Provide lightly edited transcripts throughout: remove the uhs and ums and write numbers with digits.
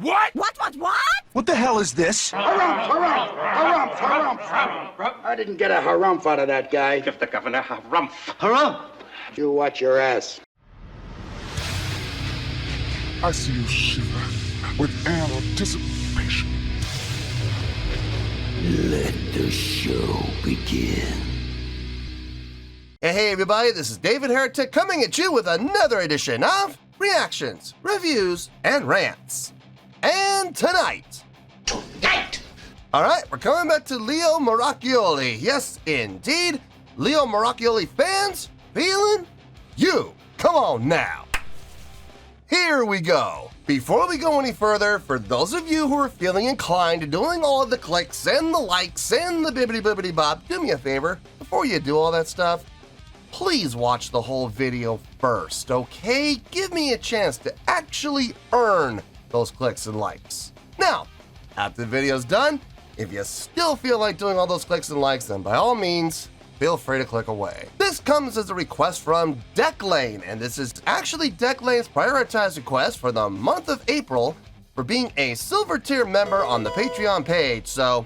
What? What? What the hell is this? Harumph. I didn't get a harumph out of that guy. Give the governor harumph. Harumph! You watch your ass. I see you shiver with anticipation. Let the show begin. Hey everybody, this is David Heretic coming at you with another edition of Reactions, Reviews, and Rants. And tonight, alright, we're coming back to Leo Moracchioli. Yes, indeed, Leo Moracchioli fans, feeling you. Come on now. Here we go. Before we go any further, for those of you who are feeling inclined to doing all of the clicks and the likes and the bibbity bop, do me a favor, before you do all that stuff, please watch the whole video first, okay? Give me a chance to actually earn those clicks and likes. Now, after the video's done, if you still feel like doing all those clicks and likes, then by all means, feel free to click away. This comes as a request from Declane, and this is actually Declane's prioritized request for the month of April for being a silver tier member on the Patreon page. So,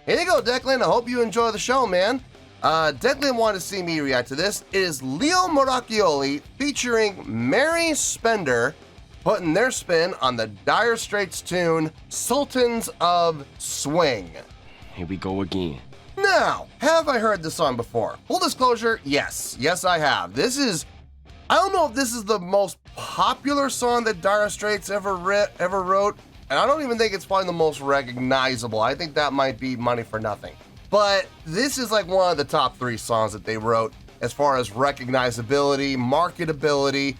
here you go, Declane. I hope you enjoy the show, man. Declan wanted to see me react to this. It is Leo Moracchioli featuring Mary Spender putting their spin on the Dire Straits tune Sultans of Swing. Here we go again. Now, have I heard this song before? Full disclosure, yes. Yes, I have. I don't know if this is the most popular song that Dire Straits ever wrote, and I don't even think it's probably the most recognizable. I think that might be Money for Nothing. But this is like one of the top 3 songs that they wrote as far as recognizability, marketability,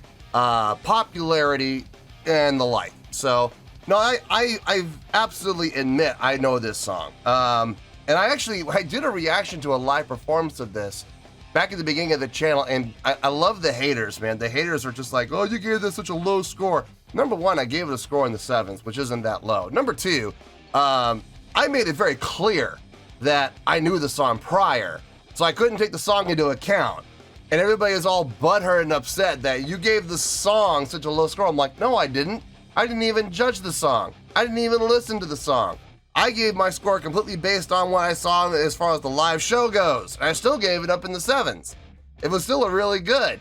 popularity, and the like. So, no, I absolutely admit I know this song. And I did a reaction to a live performance of this back at the beginning of the channel, and I love the haters, man. The haters are just like, oh, you gave this such a low score. Number one, I gave it a score in the 7s, which isn't that low. Number two, I made it very clear that I knew the song prior, so I couldn't take the song into account. And everybody is all butthurt and upset that you gave the song such a low score. I'm like, no, I didn't. I didn't even judge the song. I didn't even listen to the song. I gave my score completely based on what I saw as far as the live show goes. And I still gave it up in the 7s. It was still really good.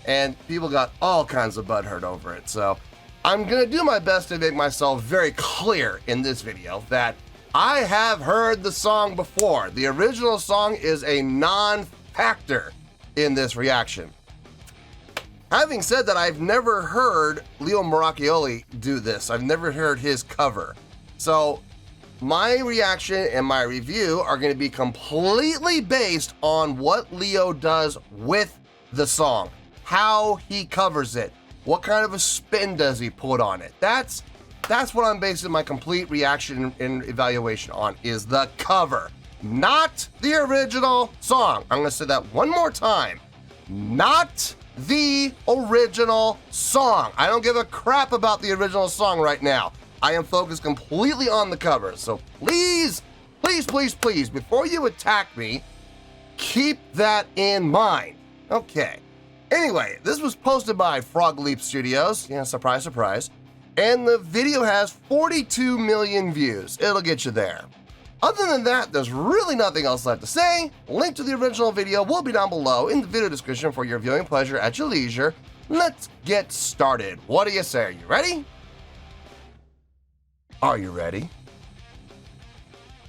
And people got all kinds of butthurt over it. So I'm gonna do my best to make myself very clear in this video that I have heard the song before. The original song is a non-factor in this reaction. Having said that, I've never heard Leo Moracchioli do this. I've never heard his cover. So my reaction and my review are going to be completely based on what Leo does with the song, how he covers it, what kind of a spin does he put on it. That's what I'm basing my complete reaction and evaluation on, is the cover, not the original song. I'm gonna say that one more time. Not the original song. I don't give a crap about the original song right now. I am focused completely on the cover. So please, before you attack me, keep that in mind. Okay. Anyway, this was posted by Frog Leap Studios. Yeah, surprise, surprise. And the video has 42 million views. It'll get you there. Other than that, there's really nothing else left to say. Link to the original video will be down below in the video description for your viewing pleasure at your leisure. Let's get started. What do you say? Are you ready? Are you ready?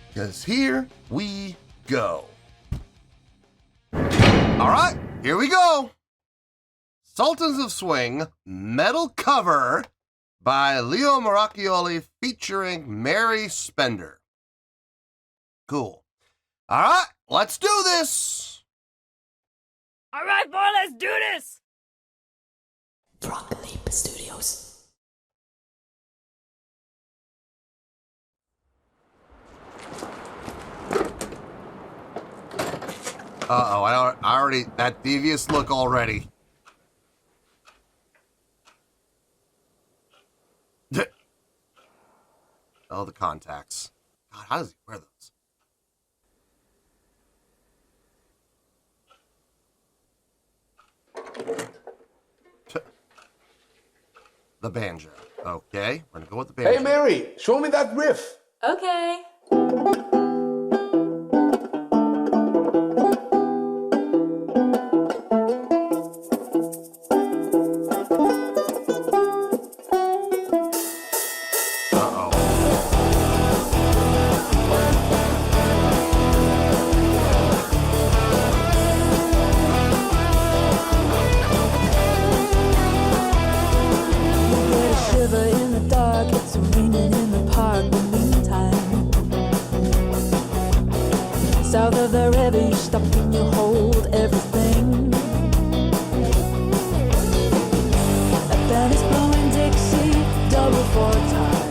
Because here we go. All right, here we go. Sultans of Swing, metal cover by Leo Moracchioli featuring Mary Spender. Cool. All right, let's do this. All right, boy, let's do this. Frog Leap Studios. Uh-oh, I already, that devious look already. Oh, the contacts. God, how does he wear those? The banjo. Okay, we're gonna go with the banjo. Hey, Mary, show me that riff. Okay. South of the river, you stop and you hold everything. A band is blowing Dixie, double four time.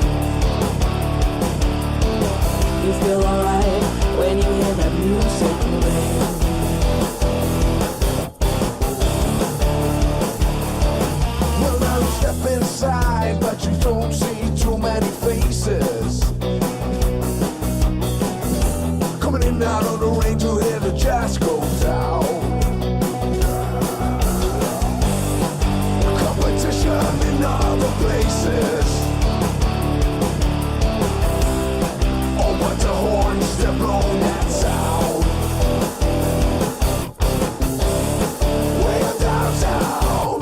You feel alright when you hear that music ring. Well, now you step inside, but you don't see too many faces. Coming in out of the rain to hear the jazz go down. Competition in other places. Oh, but the horns, they're blowing that sound. Way on downtown.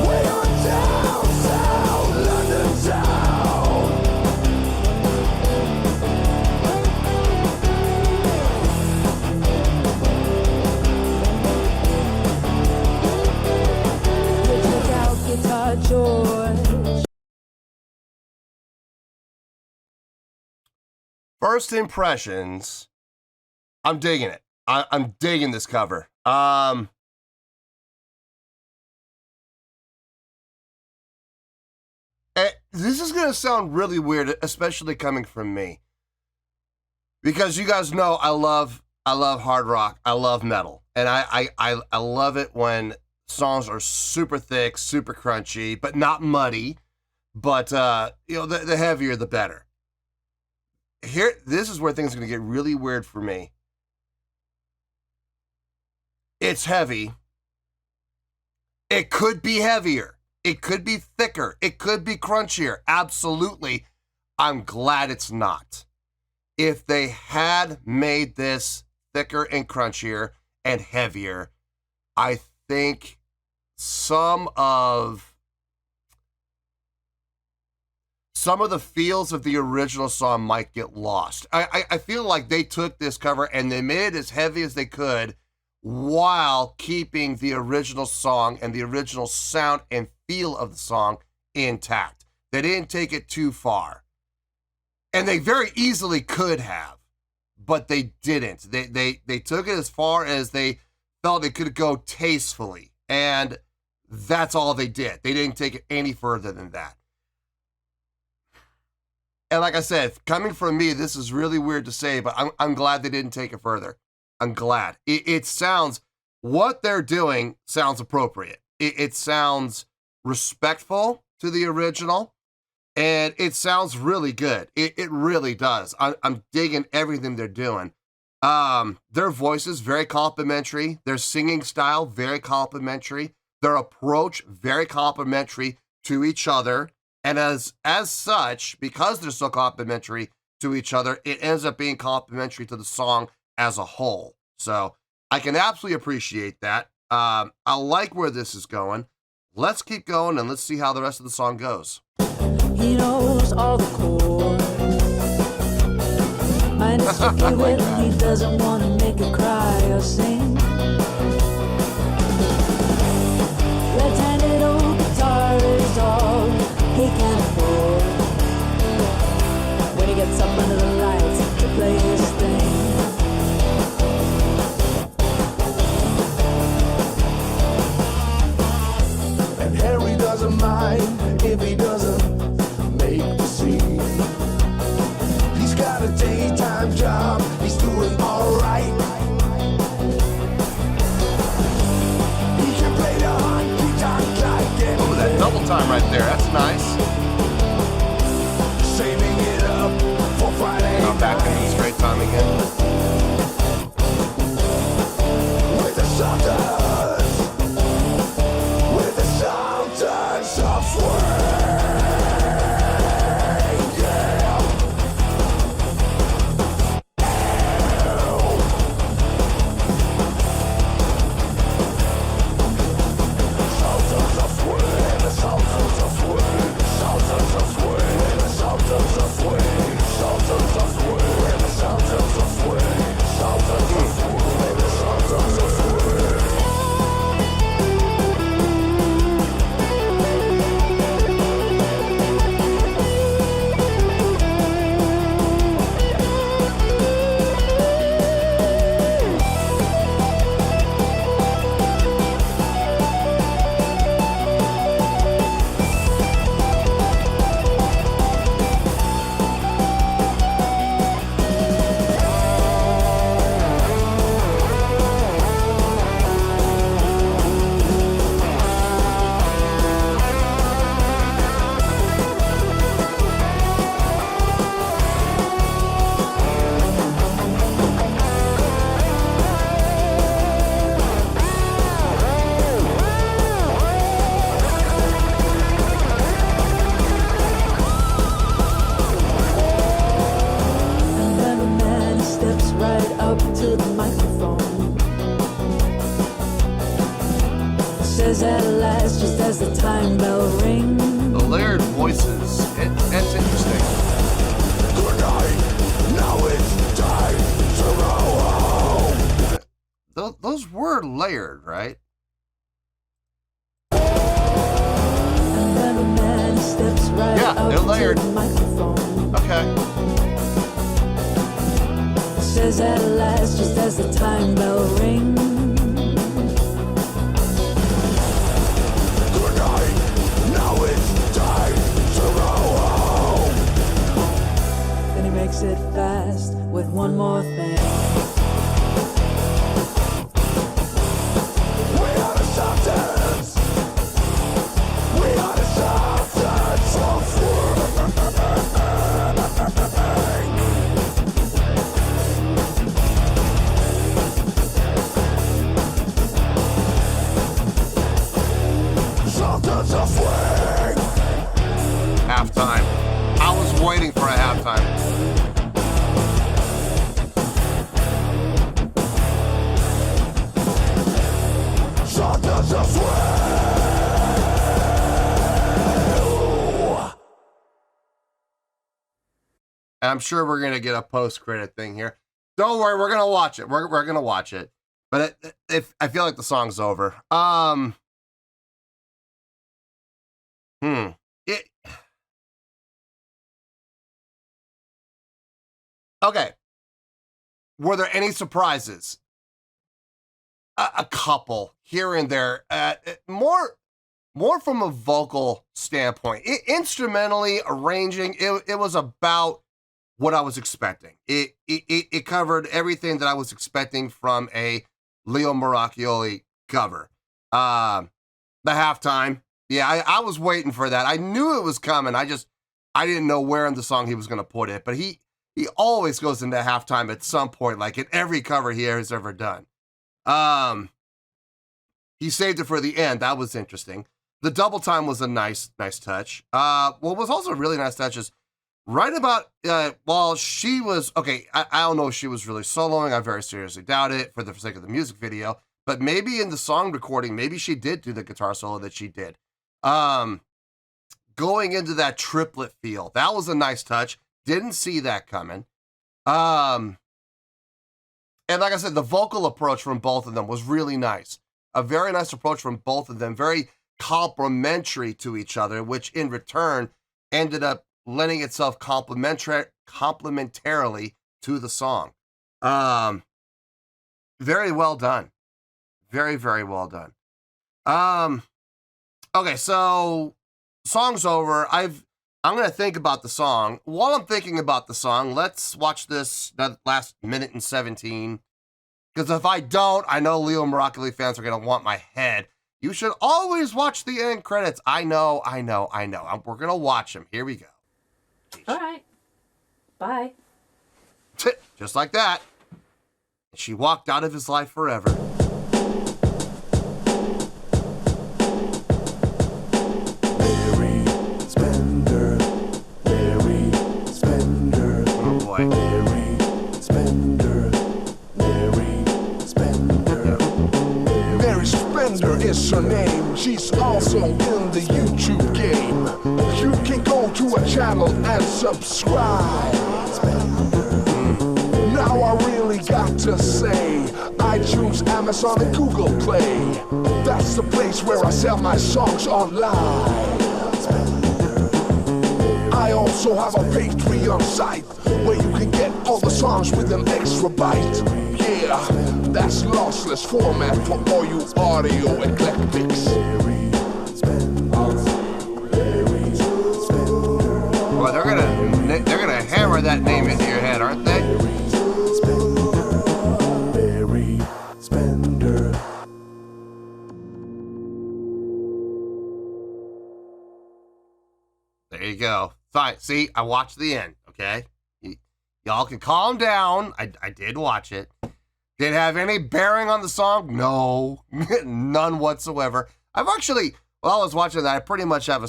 Way on downtown, London town. Check out Guitar George. First impressions, I'm digging it. I'm digging this cover. This is gonna sound really weird, especially coming from me, because you guys know I love hard rock, I love metal, and I love it when songs are super thick, super crunchy, but not muddy. But you know, the heavier the better. Here, this is where things are gonna get really weird for me. It's heavy. It could be heavier. It could be thicker. It could be crunchier. Absolutely. I'm glad it's not. If they had made this thicker and crunchier and heavier, I think some of the feels of the original song might get lost. I feel like they took this cover and they made it as heavy as they could while keeping the original song and the original sound and feel of the song intact. They didn't take it too far. And they very easily could have, but they didn't. They took it as far as they felt it could go tastefully. And that's all they did. They didn't take it any further than that. And like I said, coming from me, this is really weird to say, but I'm glad they didn't take it further. I'm glad. It sounds, what they're doing sounds appropriate. It sounds respectful to the original, and it sounds really good. It really does. I'm digging everything they're doing. Their voices, very complimentary. Their singing style, very complimentary. Their approach, very complimentary to each other. And as such, because they're so complimentary to each other, it ends up being complimentary to the song as a whole. So I can absolutely appreciate that. I like where this is going. Let's keep going and let's see how the rest of the song goes. He knows all the chords. Mine is tricky when he doesn't want to make it cry or sing. Left-handed old guitar is all he can afford. When he gets up under the lights to play his thing. And Harry doesn't mind if he doesn't make the scene. He's got a daytime job, he's doing alright. He can play the honky-tonk like anything. Oh, that double time right there, that's nice. Saving it up for Friday. Now back into the straight time again. With the Sultans. With the Sultans of Swing. tired. Microphone. Okay. Says at last, just as the time bell rings. Good night, now it's time to go home. Then he makes it fast with one more thing. We are the Sultans. We are the Sultans of Swing. Sultans of Swing. Halftime. I was waiting for a halftime. Sultans of Swing. I'm sure we're gonna get a post-credit thing here. Don't worry, we're gonna watch it. We're gonna watch it. But if I feel like the song's over. Okay. Were there any surprises? A couple here and there. More from a vocal standpoint. Instrumentally, arranging, it was about what I was expecting. It covered everything that I was expecting from a Leo Moracchioli cover. The halftime. Yeah, I was waiting for that. I knew it was coming. I didn't know where in the song he was going to put it. But he always goes into halftime at some point, like in every cover he has ever done. He saved it for the end. That was interesting. The double time was a nice touch. What was also a really nice touch is right about while she was, okay, I don't know if she was really soloing. I very seriously doubt it for the sake of the music video. But maybe in the song recording, maybe she did do the guitar solo that she did. Going into that triplet feel, that was a nice touch. Didn't see that coming. And like I said, the vocal approach from both of them was really nice. A very nice approach from both of them, very complementary to each other, which in return ended up lending itself complementarily to the song. Very well done. Very, very well done. Okay, so song's over. I'm going to think about the song. While I'm thinking about the song, let's watch that last minute and 17. Because if I don't, I know Leo Moracchioli fans are going to want my head. You should always watch the end credits. I know. We're going to watch them. Here we go. All right. Bye. Just like that. She walked out of his life forever. Mary Spender. Mary Spender. Oh boy. Mary Spender. Mary Spender. Mary Spender is her name. She's also in the YouTube game. You can go to her channel and subscribe. Now I really got to say, iTunes, Amazon, and Google Play. That's the place where I sell my songs online. I also have a Patreon site where you can get all the songs with an extra byte. Yeah, that's lossless format for all you audio eclectics. Well, they're gonna hammer that name into your head, aren't they? Mary Spender. There you go. Fine. See, I watched the end, okay? Y'all can calm down. I did watch it. Did it have any bearing on the song? No. None whatsoever. While I was watching that, I pretty much have I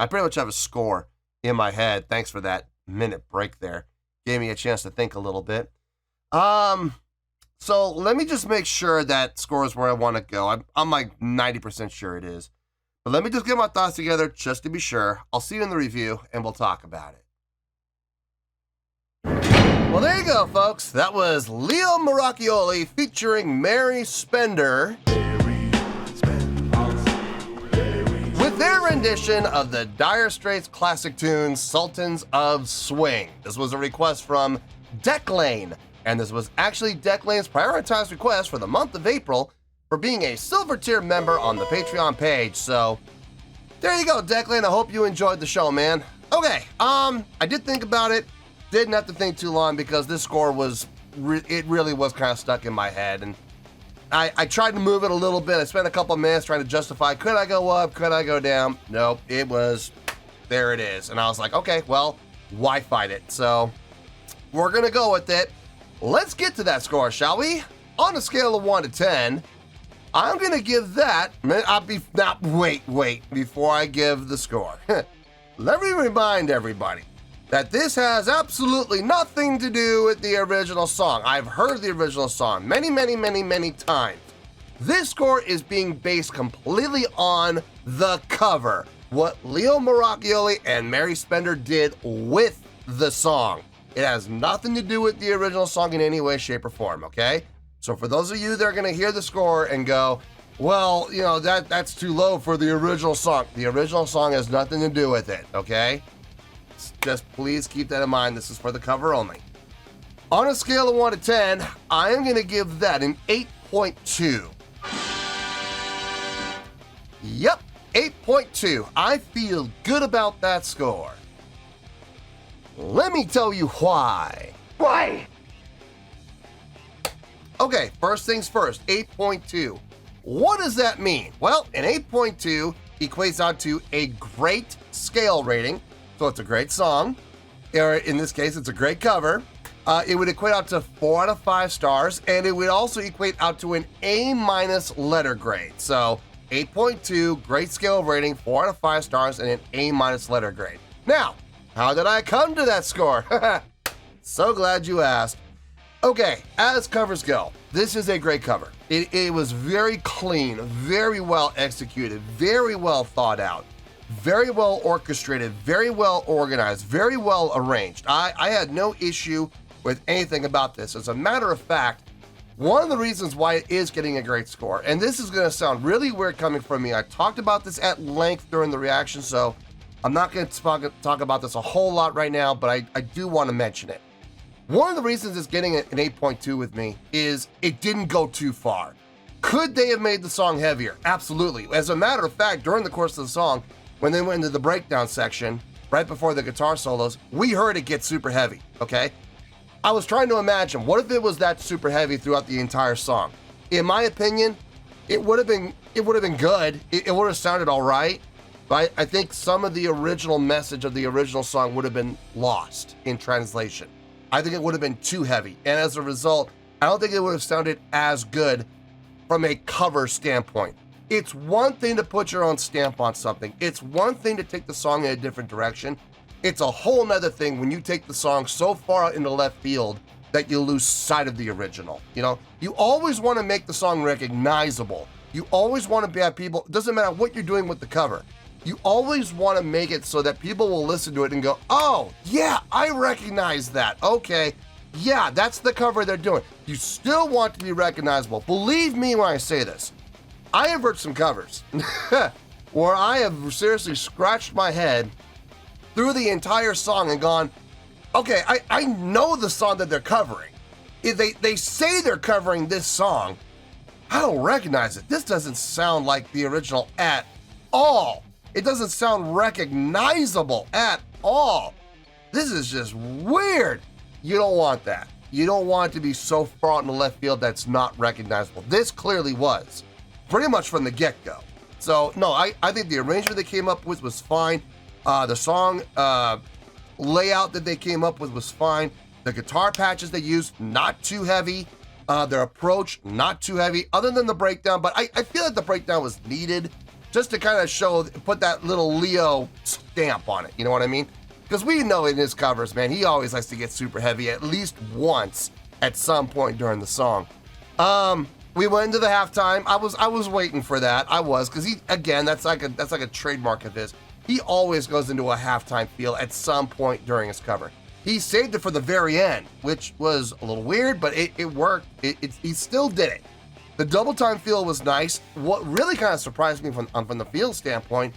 pretty much have a score in my head. Thanks for that minute break there. Gave me a chance to think a little bit. So let me just make sure that score is where I want to go. I'm like 90% sure it is. But let me just get my thoughts together just to be sure. I'll see you in the review and we'll talk about it. Well, there you go, folks. That was Leo Moracchioli featuring Mary Spender with with their rendition of the Dire Straits classic tune, Sultans of Swing. This was a request from Declane, and this was actually Declane's prioritized request for the month of April for being a silver tier member on the Patreon page. So there you go, Declan. I hope you enjoyed the show, man. Okay, I did think about it. Didn't have to think too long because this score was, it really was kind of stuck in my head. And I tried to move it a little bit. I spent a couple minutes trying to justify, could I go up? Could I go down? Nope, it was, there it is. And I was like, okay, well, why fight it? So we're going to go with it. Let's get to that score, shall we? On a scale of 1 to 10, I'm going to give that, wait, before I give the score. Let me remind everybody that this has absolutely nothing to do with the original song. I've heard the original song many times. This score is being based completely on the cover, what Leo Moracchioli and Mary Spender did with the song. It has nothing to do with the original song in any way, shape, or form, okay? So for those of you that are going to hear the score and go, well, you know, that's too low for the original song. The original song has nothing to do with it, okay? Just please keep that in mind. This is for the cover only. On a scale of 1 to 10, I am going to give that an 8.2. Yep, 8.2. I feel good about that score. Let me tell you why. Why? Okay, first things first, 8.2. What does that mean? Well, an 8.2 equates out to a great scale rating, so it's a great song, or in this case, it's a great cover. It would equate out to 4 out of 5 stars, and it would also equate out to an A- letter grade. So 8.2, great scale rating, 4 out of 5 stars, and an A- letter grade. Now, how did I come to that score? So glad you asked. Okay, as covers go, this is a great cover. It was very clean, very well executed, very well thought out, very well orchestrated, very well organized, very well arranged. I had no issue with anything about this. As a matter of fact, one of the reasons why it is getting a great score, and this is going to sound really weird coming from me, I talked about this at length during the reaction, so I'm not going to talk about this a whole lot right now, but I do want to mention it. One of the reasons it's getting an 8.2 with me is it didn't go too far. Could they have made the song heavier? Absolutely. As a matter of fact, during the course of the song, when they went into the breakdown section, right before the guitar solos, we heard it get super heavy, okay? I was trying to imagine, what if it was that super heavy throughout the entire song? In my opinion, it would have been good. It would have sounded all right, but I think some of the original message of the original song would have been lost in translation. I think it would have been too heavy, and as a result, I don't think it would have sounded as good from a cover standpoint. It's one thing to put your own stamp on something. It's one thing to take the song in a different direction. It's a whole nother thing when you take the song so far out into left field that you lose sight of the original. You know, you always want to make the song recognizable. You always want to have people, it doesn't matter what you're doing with the cover, you always want to make it so that people will listen to it and go, oh, yeah, I recognize that. Okay, yeah, that's the cover they're doing. You still want to be recognizable. Believe me when I say this. I have heard some covers where I have seriously scratched my head through the entire song and gone, okay, I know the song that they're covering. If they say they're covering this song, I don't recognize it. This doesn't sound like the original at all. It doesn't sound recognizable at all. This is just weird. You don't want that. You don't want it to be so far out in the left field that's not recognizable. This clearly was, pretty much from the get-go. So, no, I think the arrangement they came up with was fine. The song layout that they came up with was fine. The guitar patches they used, not too heavy. Their approach, not too heavy, other than the breakdown. But I feel like the breakdown was needed just to kind of put that little Leo stamp on it. You know what I mean? Because we know in his covers, man, he always likes to get super heavy at least once at some point during the song. We went into the halftime. I was waiting for that. I was, because he, again, that's like a trademark of his. He always goes into a halftime feel at some point during his cover. He saved it for the very end, which was a little weird, but it worked. He still did it. The double time feel was nice. What really kind of surprised me from the feel standpoint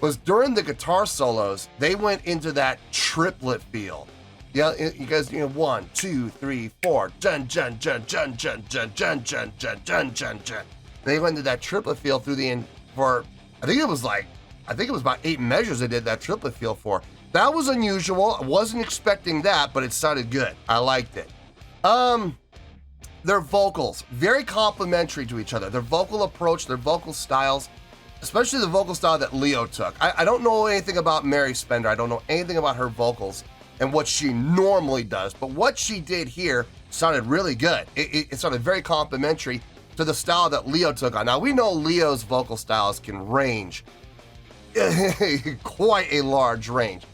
was during the guitar solos, they went into that triplet feel. Yeah, you guys, 1, 2, 3, 4, jun jun jun jun jun jun jun jun jun jun jun jun. They went into that triplet feel I think it was about 8 measures they did that triplet feel for. That was unusual. I wasn't expecting that, but it sounded good. I liked it. Their vocals, very complementary to each other. Their vocal approach, their vocal styles, especially the vocal style that Leo took. I don't know anything about Mary Spender. I don't know anything about her vocals and what she normally does, but what she did here sounded really good. It sounded very complimentary to the style that Leo took on. Now, we know Leo's vocal styles can range quite a large range.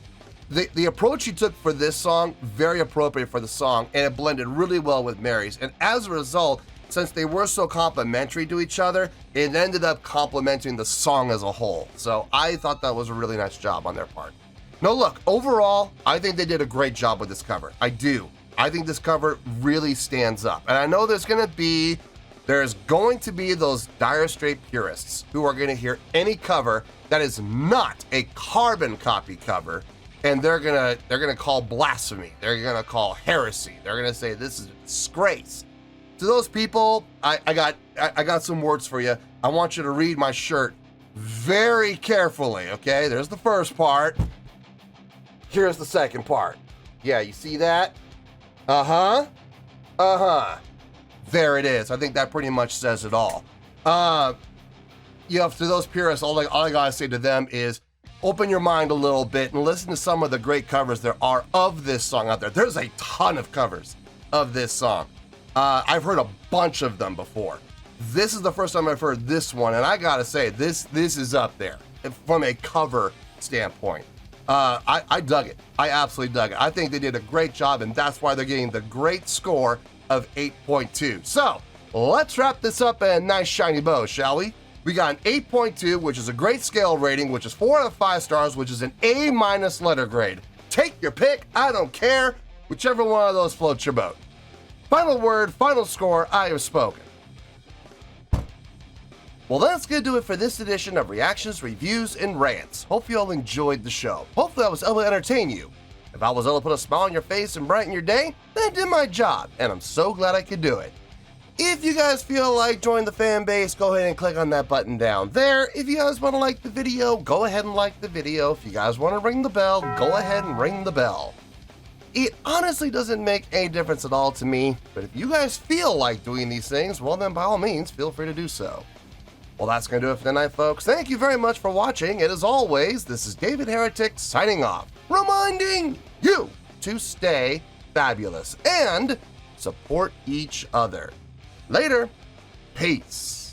The approach he took for this song, very appropriate for the song, and it blended really well with Mary's. And as a result, since they were so complementary to each other, it ended up complementing the song as a whole. So I thought that was a really nice job on their part. Now look, overall, I think they did a great job with this cover. I do. I think this cover really stands up. And I know there's going to be those Dire Straits purists who are going to hear any cover that is not a carbon copy cover, and they're gonna call blasphemy. They're gonna call heresy. They're gonna say this is a disgrace. To those people, I got some words for you. I want you to read my shirt very carefully. Okay, there's the first part. Here's the second part. Yeah, you see that? Uh-huh. There it is. I think that pretty much says it all. To those purists, all I gotta say to them is open your mind a little bit and listen to some of the great covers there are of this song out there. There's a ton of covers of this song. I've heard a bunch of them before. This is the first time I've heard this one, and I gotta say, this is up there from a cover standpoint. I dug it. I absolutely dug it. I think they did a great job, and that's why they're getting the great score of 8.2. So let's wrap this up in a nice shiny bow, shall we? We got an 8.2, which is a great scale rating, which is 4 out of 5 stars, which is an A- letter grade. Take your pick, I don't care, whichever one of those floats your boat. Final word, final score, I have spoken. Well, that's going to do it for this edition of Reactions, Reviews, and Rants. Hope you all enjoyed the show. Hopefully I was able to entertain you. If I was able to put a smile on your face and brighten your day, then I did my job, and I'm so glad I could do it. If you guys feel like joining the fan base, go ahead and click on that button down there. If you guys want to like the video, go ahead and like the video. If you guys want to ring the bell, go ahead and ring the bell. It honestly doesn't make any difference at all to me, but if you guys feel like doing these things, well then by all means, feel free to do so. Well, that's going to do it for tonight, folks. Thank you very much for watching, and as always, this is David Heretic signing off, reminding you to stay fabulous and support each other. Later. Peace.